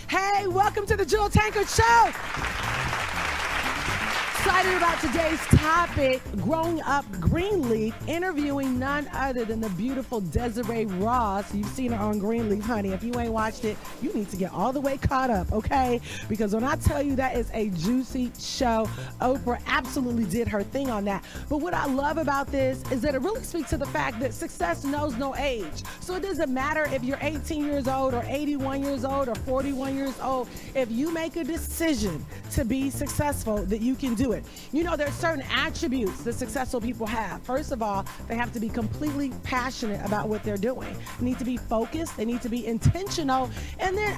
Hey, welcome to the Tankard Show. Excited about today's topic, growing up Greenleaf, interviewing none other than the beautiful Desiree Ross. You've seen her on Greenleaf, honey. If you ain't watched it, you need to get all the way caught up, okay? Because when I tell you that is a juicy show, Oprah absolutely did her thing on that. But what I love about this is that it really speaks to the fact that success knows no age. So it doesn't matter if you're 18 years old or 81 years old or 41 years old. If you make a decision to be successful, that you can do it. You know, there are certain attributes that successful people have. First of all, they have to be completely passionate about what they're doing. They need to be focused. They need to be intentional. And then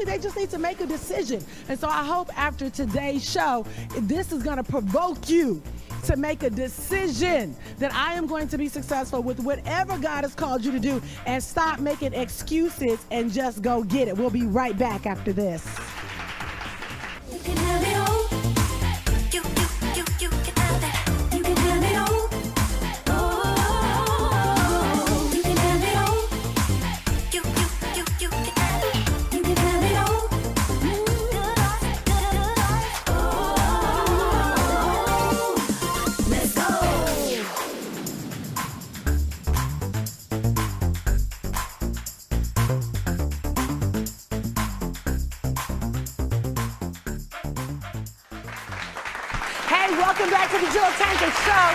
they just need to make a decision. And so I hope after today's show, this is going to provoke you to make a decision that I am going to be successful with whatever God has called you to do, and stop making excuses and just go get it. We'll be right back after this. You can have it all. You can have it. You can have it all. Oh, you can have it all. You can have it. You can have it all. Oh, let's go. Welcome back to the Tankard Show.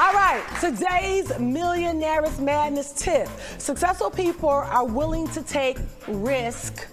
All right, today's Millionaire's Madness tip. Successful people are willing to take risk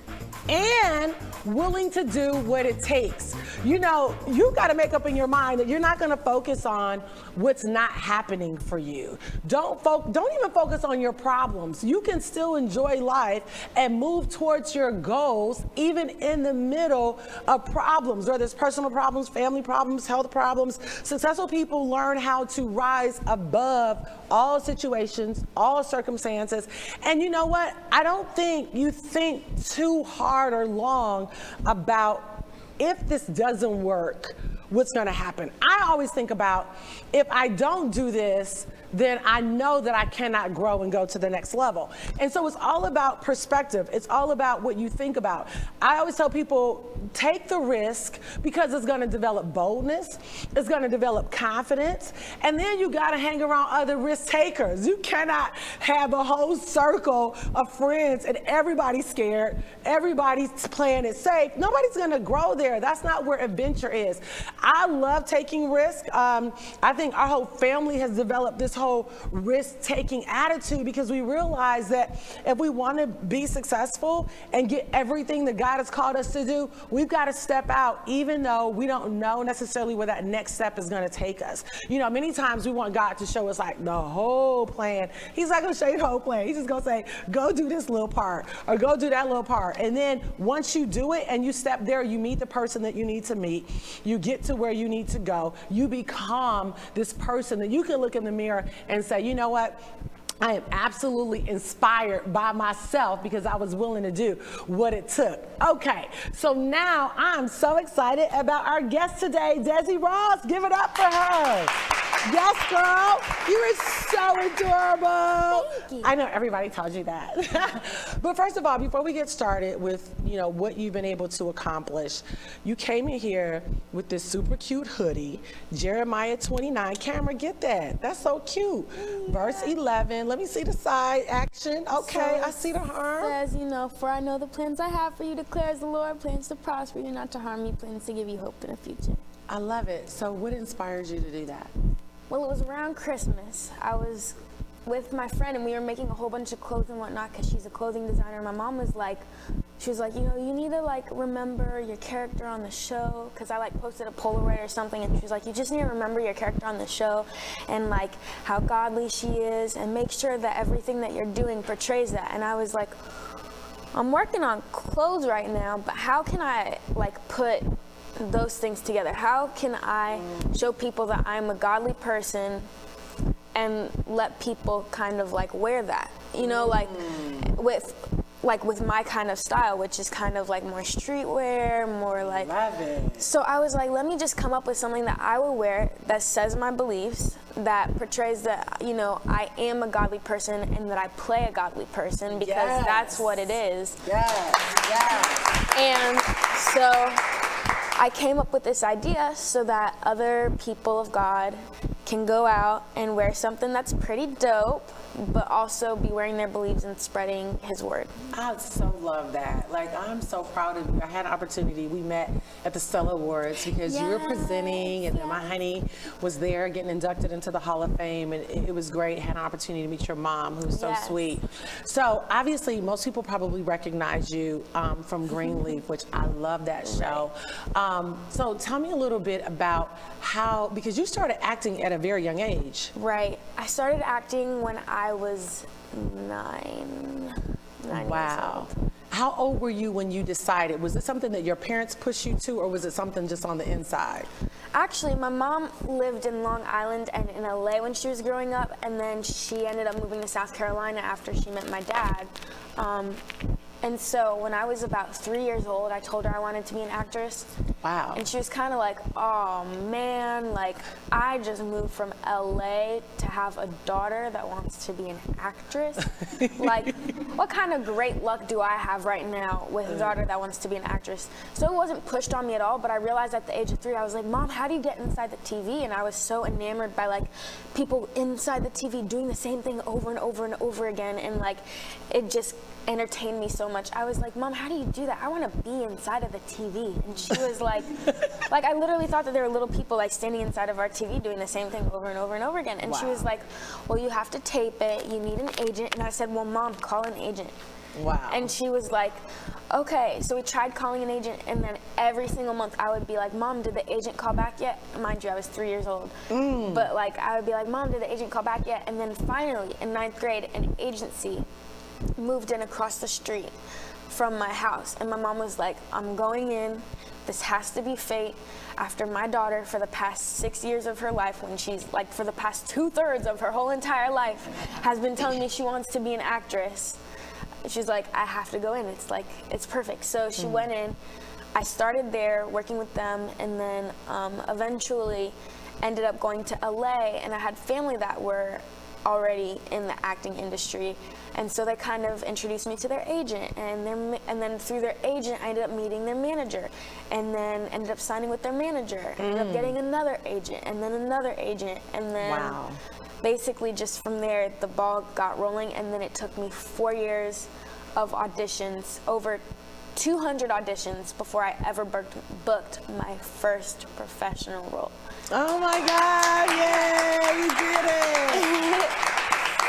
and willing to do what it takes. You know, you got to make up in your mind that you're not going to focus on what's not happening for you. Don't even focus on your problems. You can still enjoy life and move towards your goals even in the middle of problems, whether it's personal problems, family problems, health problems. Successful people learn how to rise above all situations, all circumstances. And you know what? I don't think you think too hard or long about if this doesn't work, what's going to happen. I always think about, if I don't do this, then I know that I cannot grow and go to the next level. And so it's all about perspective. It's all about what you think about. I always tell people, take the risk, because it's going to develop boldness. It's going to develop confidence. And then you got to hang around other risk takers. You cannot have a whole circle of friends and everybody's scared. Everybody's playing it safe. Nobody's going to grow there. That's not where adventure is. I love taking risks. I think our whole family has developed this whole risk-taking attitude, because we realize that if we want to be successful and get everything that God has called us to do, we've got to step out, even though we don't know necessarily where that next step is going to take us. You know, many times we want God to show us like the whole plan. He's not going to show you the whole plan. He's just going to say, go do this little part or go do that little part. And then once you do it and you step there, you meet the person that you need to meet, you get to where you need to go, you become this person that you can look in the mirror and say, you know what? I am absolutely inspired by myself because I was willing to do what it took. Okay, so now I'm so excited about our guest today, Desiree Ross. Give it up for her. Yes, girl. You are so adorable. Thank you. I know everybody told you that. But first of all, before we get started with, you know, what you've been able to accomplish, you came in here with this super cute hoodie, Jeremiah 29. Camera, get that. That's so cute. Yeah. Verse 11. Let me see the side action. Okay, so I see the harm. Says, you know, for I know the plans I have for you, declares the Lord, plans to prosper you, not to harm you, plans to give you hope in the future. I love it. So what inspires you to do that? Well, it was around Christmas. I was with my friend and we were making a whole bunch of clothes and whatnot because she's a clothing designer. My mom was like, she was like, you know, you need to like remember your character on the show, because I like posted a Polaroid or something, and she was like, you just need to remember your character on the show and like how godly she is, and make sure that everything that you're doing portrays that. And I was like, I'm working on clothes right now, but how can I like put those things together? How can I show people that I'm a godly person and let people kind of like wear that, you know, like with like with my kind of style, which is kind of like more streetwear, more like. Love it. So I was like, let me just come up with something that I would wear that says my beliefs, that portrays that, you know, I am a godly person and that I play a godly person, because that's what it is. Yes, yes. And so I came up with this idea so that other people of God can go out and wear something that's pretty dope, but also be wearing their beliefs and spreading his word. I so love that. Like, I'm so proud of you. I had an opportunity. We met at the Stella Awards because you were presenting, and then my honey was there getting inducted into the Hall of Fame, and it was great. Had an opportunity to meet your mom, who's so sweet. So obviously, most people probably recognize you from Greenleaf, which I love that show. So tell me a little bit about how, because you started acting at a very young age. Right. I started acting when I was 9 years old. How old were you when you decided? Was it something that your parents pushed you to, or was it something just on the inside? Actually, my mom lived in Long Island and in LA when she was growing up, and then she ended up moving to South Carolina after she met my dad. And so when I was about 3 years old, I told her I wanted to be an actress. Wow. And she was kind of like, oh man, like I just moved from LA to have a daughter that wants to be an actress. Like, what kind of great luck do I have right now with a daughter that wants to be an actress? So it wasn't pushed on me at all, but I realized at the age of 3, I was like, Mom, how do you get inside the TV? And I was so enamored by like people inside the TV doing the same thing over and over and over again. And like, it just entertained me so much. I was like, Mom, how do you do that? I want to be inside of the TV. And she was like, I literally thought that there were little people like standing inside of our TV doing the same thing over and over and over again. And she was like, well, you have to tape it. You need an agent. And I said, well, Mom, call an agent. Wow. And she was like, okay. So we tried calling an agent, and then every single month I would be like, Mom, did the agent call back yet? Mind you, I was 3 years old. But like, I would be like, Mom, did the agent call back yet? And then finally, in 9th grade, an agency moved in across the street from my house, and my mom was like, I'm going in, this has to be fate. After my daughter, for the past 6 years of her life, when she's like, for the past 2/3 of her whole entire life, has been telling me she wants to be an actress, she's like, I have to go in. It's like, it's perfect. So she went in. I started there working with them, and then eventually ended up going to LA, and I had family that were already in the acting industry, and so they kind of introduced me to their agent, and then through their agent I ended up meeting their manager, and then ended up signing with their manager, ended up getting another agent, and then another agent, and then basically just from there the ball got rolling. And then it took me 4 years of auditions, over 200 auditions, before I ever booked my first professional role. Oh my God, yeah, you did it.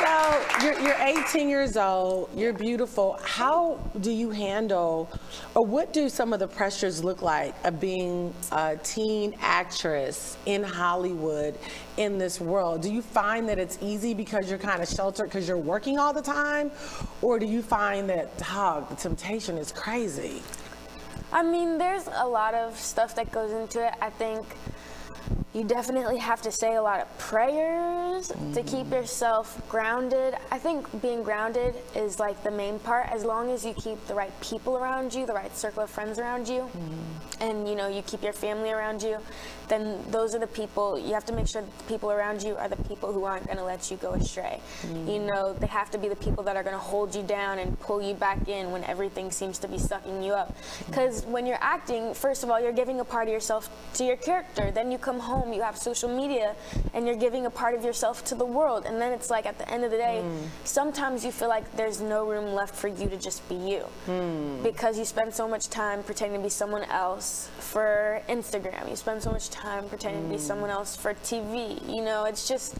So you're 18 years old, you're beautiful. How do you handle, or what do some of the pressures look like of being a teen actress in Hollywood in this world? Do you find that it's easy because you're kind of sheltered because you're working all the time? Or do you find that, the temptation is crazy? I mean, there's a lot of stuff that goes into it. I think you definitely have to say a lot of prayers to keep yourself grounded. I think being grounded is like the main part. As long as you keep the right people around you, the right circle of friends around you, and you know, you keep your family around you, then those are the people. You have to make sure that the people around you are the people who aren't going to let you go astray. You know, they have to be the people that are going to hold you down and pull you back in when everything seems to be sucking you up. Because when you're acting, first of all, you're giving a part of yourself to your character. Then you come home, you have social media, and you're giving a part of yourself to the world. And then it's like, at the end of the day, sometimes you feel like there's no room left for you to just be you, because you spend so much time pretending to be someone else for Instagram. You spend so much time pretending to be someone else for TV. You know, it's just,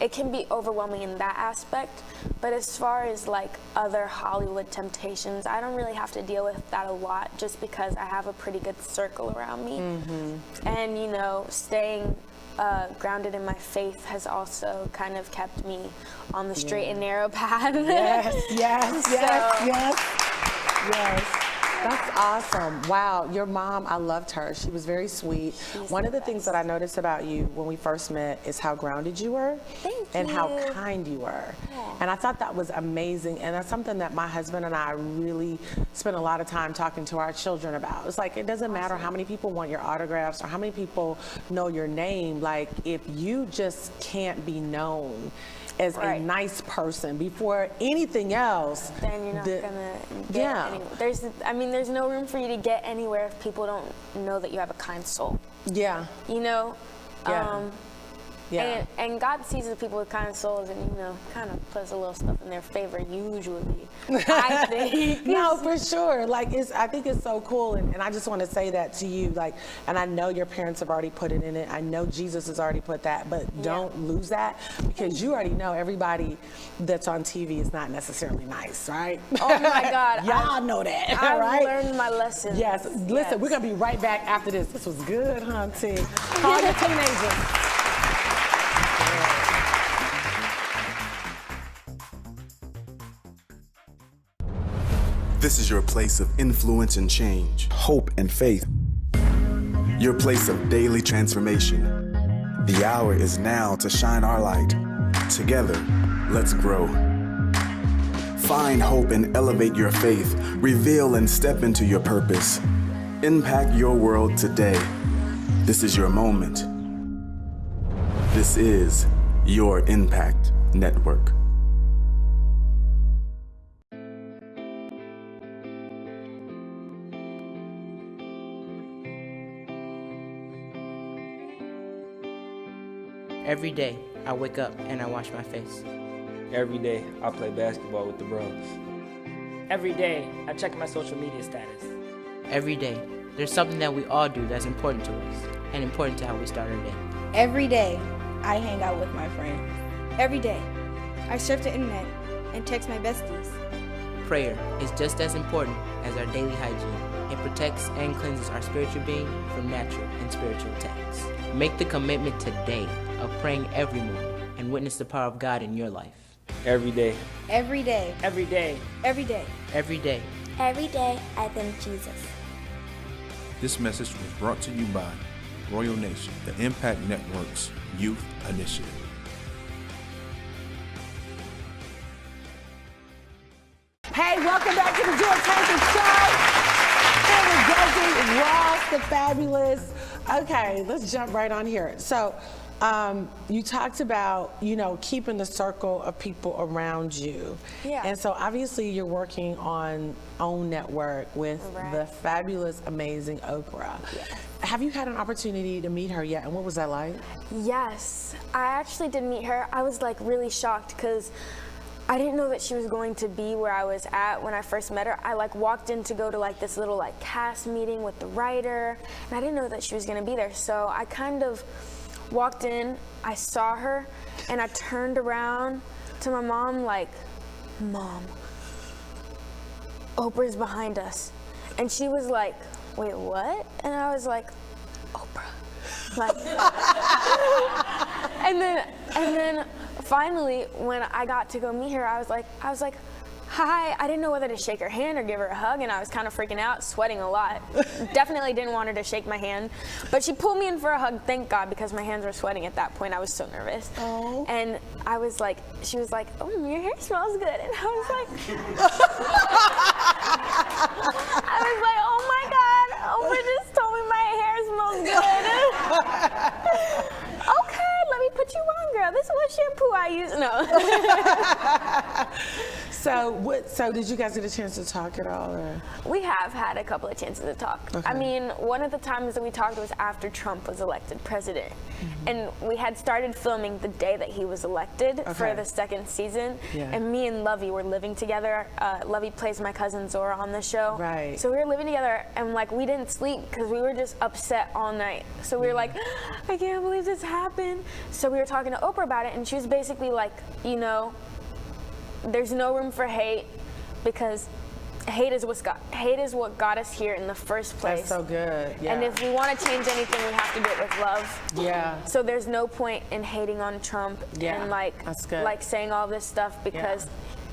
it can be overwhelming in that aspect. But as far as like other Hollywood temptations, I don't really have to deal with that a lot, just because I have a pretty good circle around me. And you know, staying grounded in my faith has also kind of kept me on the straight and narrow path. Yes, yes, yes, So- yes, yes. That's awesome. Wow, your mom, I loved her. She was very sweet. One of the things that I noticed about you when we first met is how grounded you were. Thank and you. how kind you were. And I thought that was amazing. And that's something that my husband and I really spend a lot of time talking to our children about. It's like, it doesn't matter how many people want your autographs or how many people know your name. Like, if you just can't be known as a nice person before anything else, then you're not gonna get anywhere. There's no room for you to get anywhere if people don't know that you have a kind soul. Yeah. You know? Yeah. And God sees the people with kind of souls and, kind of puts a little stuff in their favor usually, I think. No, for sure. Like, I think it's so cool. And I just want to say that to you. Like, and I know your parents have already put it in it. I know Jesus has already put that, but don't lose that, because you already know everybody that's on TV is not necessarily nice, right? Oh my God. Y'all know that, I've right? learned my lesson. Yes. Listen, we're going to be right back after this. This was good, hunty. Call your teenagers. This is your place of influence and change, hope and faith. Your place of daily transformation. The hour is now to shine our light. Together, let's grow. Find hope and elevate your faith. Reveal and step into your purpose. Impact your world today. This is your moment. This is your Impact Network. Every day, I wake up and I wash my face. Every day, I play basketball with the bros. Every day, I check my social media status. Every day, there's something that we all do that's important to us and important to how we start our day. Every day, I hang out with my friends. Every day, I surf the internet and text my besties. Prayer is just as important as our daily hygiene. It protects and cleanses our spiritual being from natural and spiritual attacks. Make the commitment today of praying every morning and witness the power of God in your life. Every day. Every day. Every day. Every day. Every day. Every day, I thank Jesus. This message was brought to you by Royal Nation, the Impact Network's Youth Initiative. Hey, welcome back to the Jewel Tankard Show. Here with Desiree Ross, the fabulous. Okay, let's jump right on here. So, you talked about, keeping the circle of people around you. Yeah. And so obviously you're working on OWN Network with the fabulous, amazing Oprah. Yes. Have you had an opportunity to meet her yet? And what was that like? Yes, I actually did meet her. I was like really shocked because I didn't know that she was going to be where I was at when I first met her. I walked in to go to this little cast meeting with the writer, and I didn't know that she was going to be there. So I kind of walked in, I saw her, and I turned around to my mom Mom, Oprah's behind us. And she was like, wait, what? And I was like, Oprah. And then finally, when I got to go meet her, I was like, hi. I didn't know whether to shake her hand or give her a hug, and I was kind of freaking out, sweating a lot. Definitely didn't want her to shake my hand, but she pulled me in for a hug, thank God, because my hands were sweating at that point. I was so nervous. Oh. And I was like, she was like, oh, your hair smells good, and I was like, oh my God, Oprah just told me my hair smells good. Okay, let me put you on, girl. This is what shampoo I use. No. So did you guys get a chance to talk at all? Or? We have had a couple of chances to talk. Okay. I mean, one of the times that we talked was after Trump was elected president. Mm-hmm. And we had started filming the day that he was elected for the second season. Yeah. And me and Lovey were living together. Lovey plays my cousin Zora on the show. Right. So we were living together, and we didn't sleep because we were just upset all night. So we were like, I can't believe this happened. So we were talking to Oprah about it, and she was basically like, there's no room for hate because hate is what got us here in the first place. That's so good. Yeah. And if we want to change anything, we have to do it with love. Yeah. So there's no point in hating on Trump and that's good. saying all this stuff because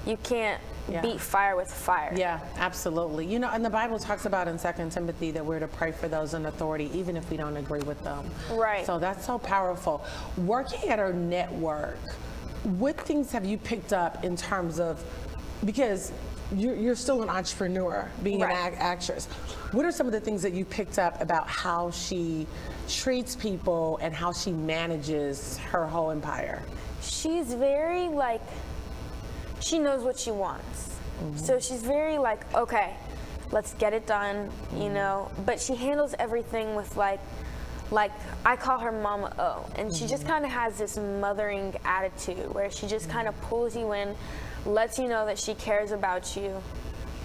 you can't beat fire with fire. Yeah, absolutely. You know, and the Bible talks about in 2 Timothy that we're to pray for those in authority, even if we don't agree with them. Right. So that's so powerful. Working at our network, what things have you picked up in terms of, because you're still an entrepreneur, being an actress. What are some of the things that you picked up about how she treats people and how she manages her whole empire? She's very like, she knows what she wants. So she's very like, okay, let's get it done, you know, but she handles everything with like I call her Mama O, and she just kind of has this mothering attitude where she just kind of pulls you in, lets you know that she cares about you,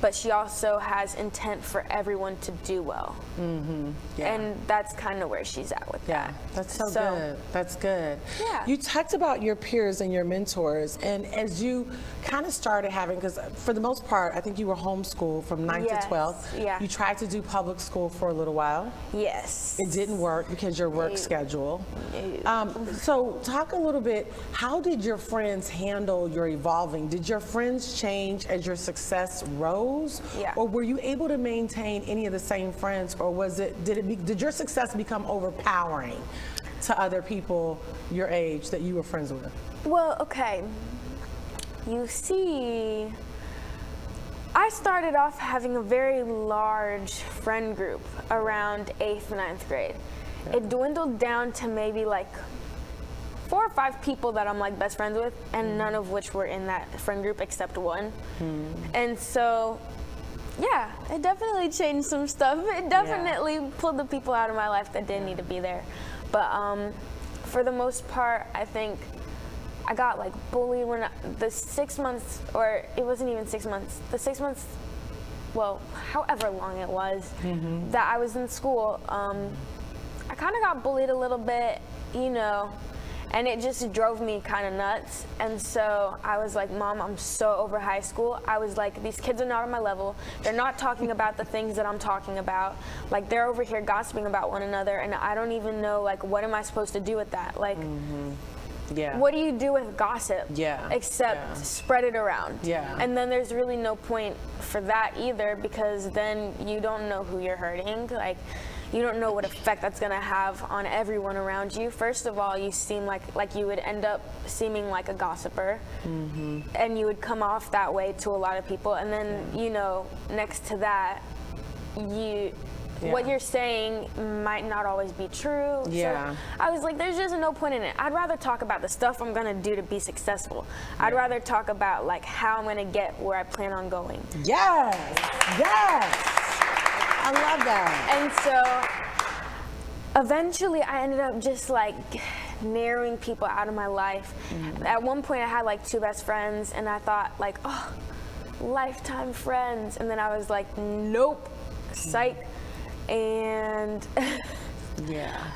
but she also has intent for everyone to do well. And that's kind of where she's at with that. That's so good. That's good. Yeah. You talked about your peers and your mentors, and as you kind of started having, because for the most part, I think you were homeschooled from 9 to 12. Yeah. You tried to do public school for a little while. Yes. It didn't work because your work schedule. So talk a little bit, how did your friends handle your evolving? Did your friends change as your success rose? Yeah. Or were you able to maintain any of the same friends, or was it, did your success become overpowering to other people your age that you were friends with? Well, okay. You see, I started off having a very large friend group around 8th, 9th grade. It dwindled down to maybe like 4 or 5 people that I'm like best friends with, and none of which were in that friend group except one. And so, yeah, it definitely changed some stuff. It definitely pulled the people out of my life that didn't need to be there. But for the most part, I think I got like bullied when the 6 months, or it wasn't even 6 months, the 6 months, well, however long it was that I was in school, I kind of got bullied a little bit, you know, and it just drove me kind of nuts. And so I was like, Mom, I'm so over high school. I was like, these kids are not on my level. They're not talking about the things that I'm talking about. Like, they're over here gossiping about one another, and I don't even know, like, what am I supposed to do with that? Like, what do you do with gossip? Except spread it around. And then there's really no point for that either, because then you don't know who you're hurting. Like, you don't know what effect that's gonna have on everyone around you. First of all, you seem like you would end up seeming like a gossiper, and you would come off that way to a lot of people. And then, you know, next to that, what you're saying might not always be true. So I was like, there's just no point in it. I'd rather talk about the stuff I'm gonna do to be successful. I'd rather talk about like how I'm gonna get where I plan on going. I love that. And so eventually I ended up just like narrowing people out of my life. At one point I had like 2 best friends, and I thought like, oh, lifetime friends. And then I was like, nope, psych. And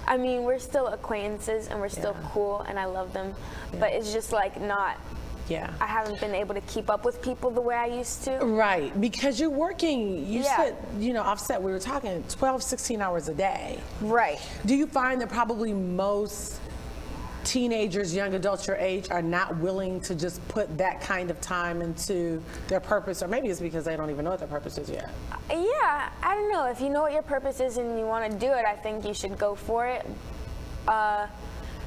I mean, we're still acquaintances and we're still cool, and I love them, but it's just like not, I haven't been able to keep up with people the way I used to. Right, because you're working, you said, you know, offset, we were talking 12, 16 hours a day. Right. Do you find that probably most teenagers, young adults your age, are not willing to just put that kind of time into their purpose, or maybe it's because they don't even know what their purpose is yet? Yeah, I don't know. If you know what your purpose is and you want to do it, I think you should go for it.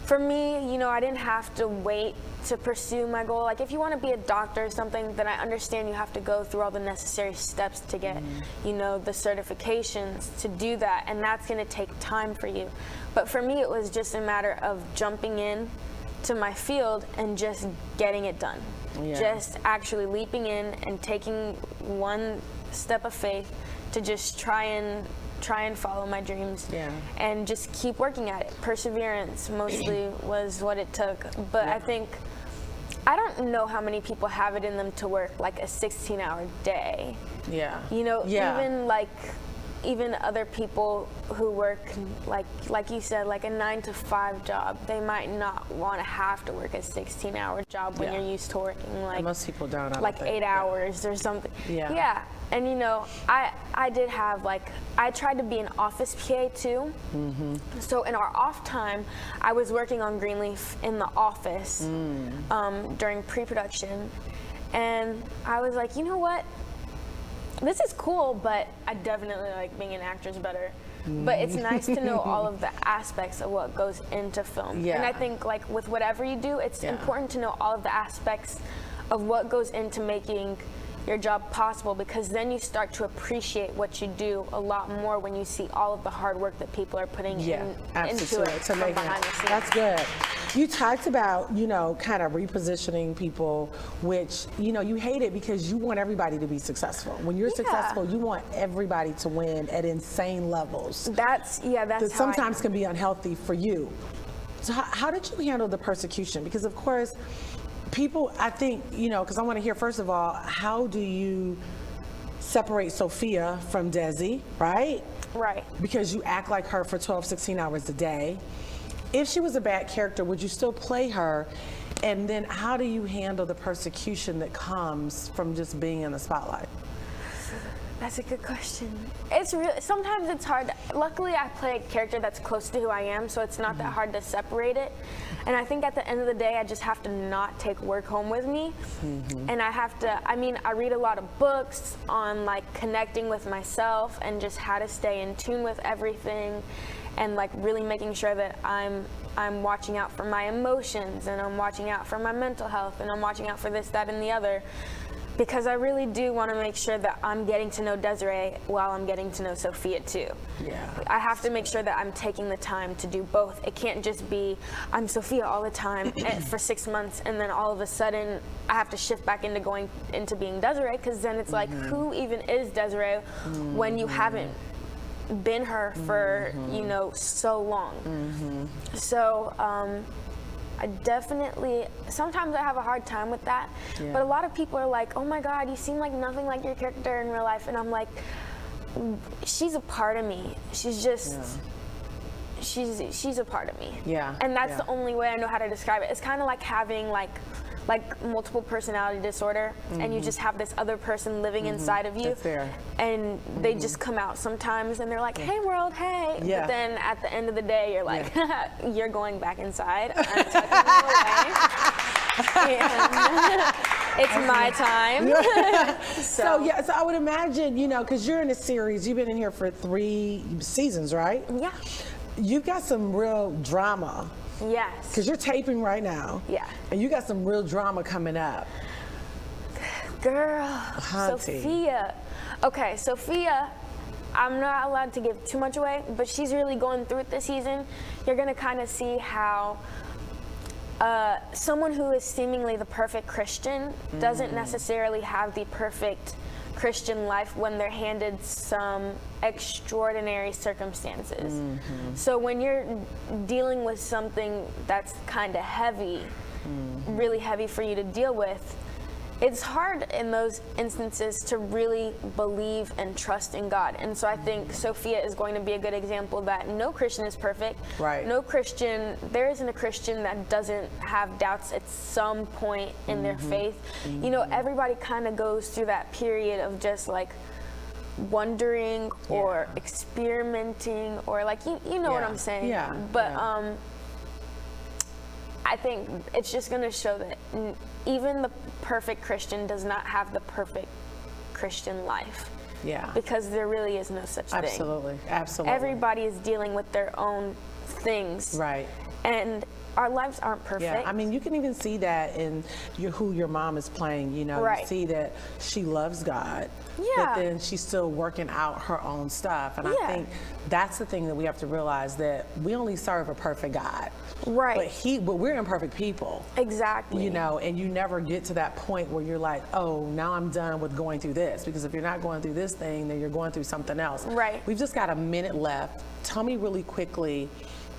For me, you know, I didn't have to wait to pursue my goal. Like, if you want to be a doctor or something, then I understand you have to go through all the necessary steps to get, you know, the certifications to do that, and that's going to take time for you. But for me, it was just a matter of jumping in to my field and just getting it done. Just actually leaping in and taking one step of faith to just try and follow my dreams, and just keep working at it. Perseverance mostly was what it took. But I think, I don't know how many people have it in them to work like a 16-hour day. You know, even other people who work like you said, like a 9-to-5 job, they might not want to have to work a 16-hour job when you're used to working like, and most people don't, like 8 hours or something. And you know, I did have like, I tried to be an office PA too. So in our off time, I was working on Greenleaf in the office during pre-production. And I was like, you know what? This is cool, but I definitely like being an actress better. But it's nice to know all of the aspects of what goes into film. Yeah. And I think like with whatever you do, it's important to know all of the aspects of what goes into making your job possible, because then you start to appreciate what you do a lot more when you see all of the hard work that people are putting into it from behind the scenes. That's good. You talked about, you know, kind of repositioning people, which, you know, you hate it because you want everybody to be successful. When you're successful, you want everybody to win at insane levels. That's that sometimes can be unhealthy for you. So how did you handle the persecution? Because of course, people, I think, you know, because I want to hear, first of all, how do you separate Sophia from Desi, right? Right. Because you act like her for 12, 16 hours a day. If she was a bad character, would you still play her? And then how do you handle the persecution that comes from just being in the spotlight? That's a good question. It's really, sometimes it's hard. Luckily, I play a character that's close to who I am, so it's not that hard to separate it. And I think at the end of the day, I just have to not take work home with me. And I have to, I mean, I read a lot of books on like connecting with myself and just how to stay in tune with everything, and like really making sure that I'm watching out for my emotions, and I'm watching out for my mental health, and I'm watching out for this, that, and the other. Because I really do want to make sure that I'm getting to know Desiree while I'm getting to know Sophia too. Yeah. I have to make sure that I'm taking the time to do both. It can't just be I'm Sophia all the time for 6 months, and then all of a sudden I have to shift back into going into being Desiree, because then it's like, who even is Desiree when you haven't been her for, you know, so long. So I definitely, sometimes I have a hard time with that, but a lot of people are like, oh my God, you seem like nothing like your character in real life. And I'm like, she's a part of me. She's just, she's a part of me. Yeah. And that's the only way I know how to describe it. It's kind of like having like multiple personality disorder, and you just have this other person living inside of you. That's fair. And they just come out sometimes, and they're like, hey world, hey. Yeah. But then at the end of the day, you're like, you're going back inside. I'm tucking you away. And it's my time. So I would imagine, you know, because you're in a series, you've been in here for 3 seasons, right? Yeah. You've got some real drama. Yes. Because you're taping right now. Yeah. And you got some real drama coming up. Girl, Hunty. Sophia. Okay, Sophia, I'm not allowed to give too much away, but she's really going through it this season. You're gonna kind of see how someone who is seemingly the perfect Christian doesn't necessarily have the perfect Christian life when they're handed some extraordinary circumstances. So when you're dealing with something that's kind of heavy, really heavy for you to deal with, it's hard in those instances to really believe and trust in God. And so I think Sophia is going to be a good example that no Christian is perfect. Right. No Christian, there isn't a Christian that doesn't have doubts at some point in their faith. You know, everybody kind of goes through that period of just like wondering or experimenting, or like, you know what I'm saying? Yeah. But I think it's just going to show that even the perfect Christian does not have the perfect Christian life. Yeah. Because there really is no such thing. Absolutely. Absolutely. Everybody is dealing with their own things. Right. And our lives aren't perfect. Yeah, I mean, you can even see that in who your mom is playing. You know, Right. you see that she loves God, Yeah. but then she's still working out her own stuff. And I Yeah. think that's the thing that we have to realize, that we only serve a perfect God. Right. But we're imperfect people. Exactly. You know, and you never get to that point where you're like, oh, now I'm done with going through this. Because if you're not going through this thing, then you're going through something else. Right. We've just got a minute left. Tell me really quickly,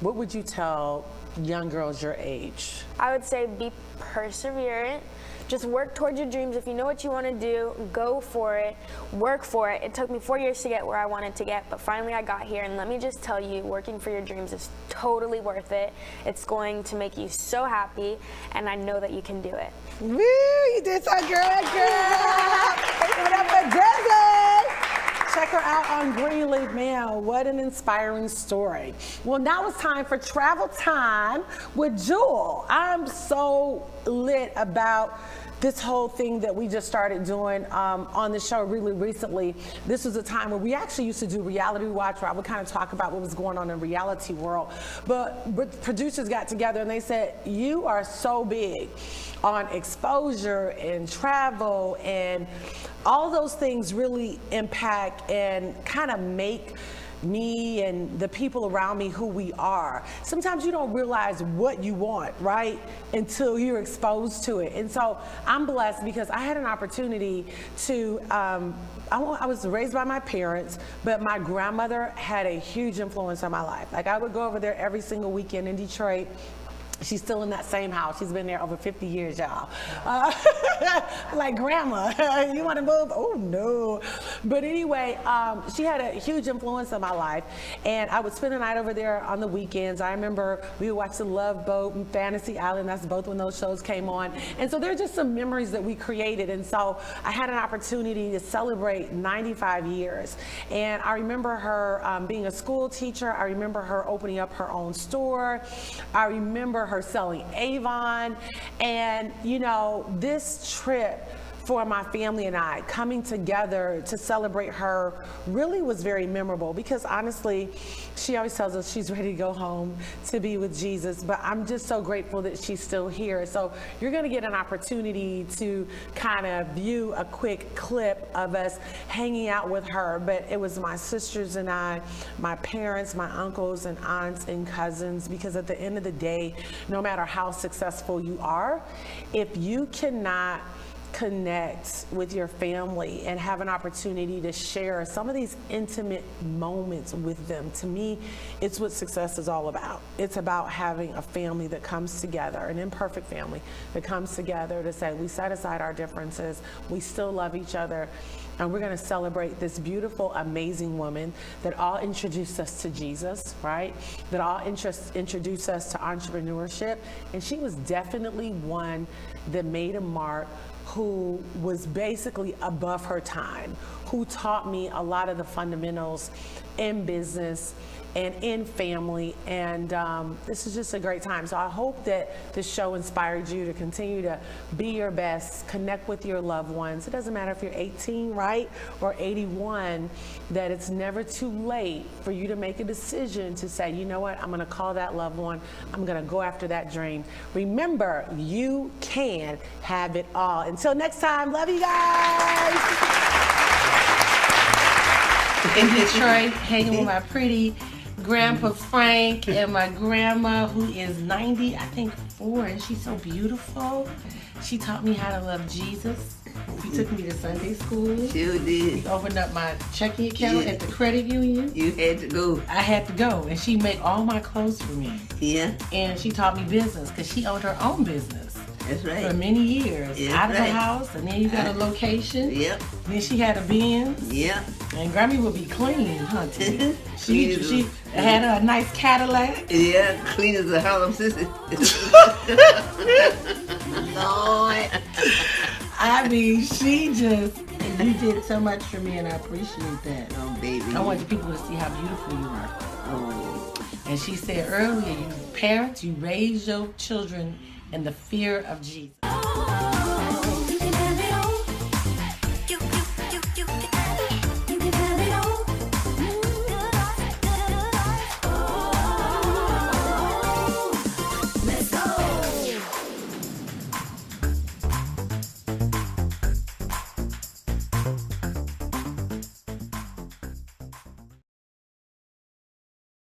what would you tell young girls your age? I would say be perseverant. Just work towards your dreams. If you know what you want to do, go for it, work for it. It took me 4 years to get where I wanted to get, but finally I got here. And let me just tell you, working for your dreams is totally worth it. It's going to make you so happy, and I know that you can do it. Woo, you did so good, girl. Give it up for Desiree. Check her out on Greenleaf. Man, what an inspiring story. Well, now it's time for travel time with Jewel. I'm so lit about this whole thing that we just started doing on the show really recently, this was a time where we actually used to do Reality Watch, where I would kind of talk about what was going on in the reality world. But producers got together and they said, you are so big on exposure and travel, and all those things really impact and kind of make me and the people around me who we are. Sometimes you don't realize what you want, right, until you're exposed to it. And so I'm blessed because I had an opportunity to, I was raised by my parents, but my grandmother had a huge influence on my life. Like, I would go over there every single weekend in Detroit. She's still in that same house. She's been there over 50 years, y'all. Like, grandma, you want to move? Oh, no. But anyway, she had a huge influence on my life. And I would spend the night over there on the weekends. I remember we would watch The Love Boat and Fantasy Island. That's both when those shows came on. And so there are just some memories that we created. And so I had an opportunity to celebrate 95 years. And I remember her being a school teacher. I remember her opening up her own store. I remember her selling Avon. And you know, this trip for my family and I coming together to celebrate her really was very memorable, because honestly, she always tells us she's ready to go home to be with Jesus, but I'm just so grateful that she's still here. So you're going to get an opportunity to kind of view a quick clip of us hanging out with her. But it was my sisters and I, my parents, my uncles and aunts and cousins, because at the end of the day, no matter how successful you are, if you cannot connect with your family and have an opportunity to share some of these intimate moments with them, to me, it's what success is all about. It's about having a family that comes together, an imperfect family that comes together to say, we set aside our differences, we still love each other, and we're going to celebrate this beautiful, amazing woman that all introduced us to Jesus, right? That all introduced us to entrepreneurship. And she was definitely one that made a mark, who was basically above her time, who taught me a lot of the fundamentals in business and in family. And this is just a great time. So I hope that this show inspired you to continue to be your best, connect with your loved ones. It doesn't matter if you're 18, right, or 81, that it's never too late for you to make a decision to say, you know what, I'm gonna call that loved one, I'm gonna go after that dream. Remember, you can have it all. Until next time, love you guys. In Detroit, hanging with my pretty Grandpa Frank and my grandma, who is 90, I think 4, and she's so beautiful. She taught me how to love Jesus. She took me to Sunday school. Sure did. We opened up my checking account at the credit union. You had to go. I had to go, and she made all my clothes for me. Yeah. And she taught me business, because she owned her own business. That's right. For many years. That's out of right. the house, and then you got a location. Yep. Then she had a Benz. Yep. And Grammy would be clean, huh? She had a nice Cadillac. Yeah, clean as a Harlem sissy. Lord. I mean, you did so much for me, and I appreciate that. Oh, baby. I want people to see how beautiful you are. Oh. And she said earlier, you parents, you raise your children in the fear of Jesus. You can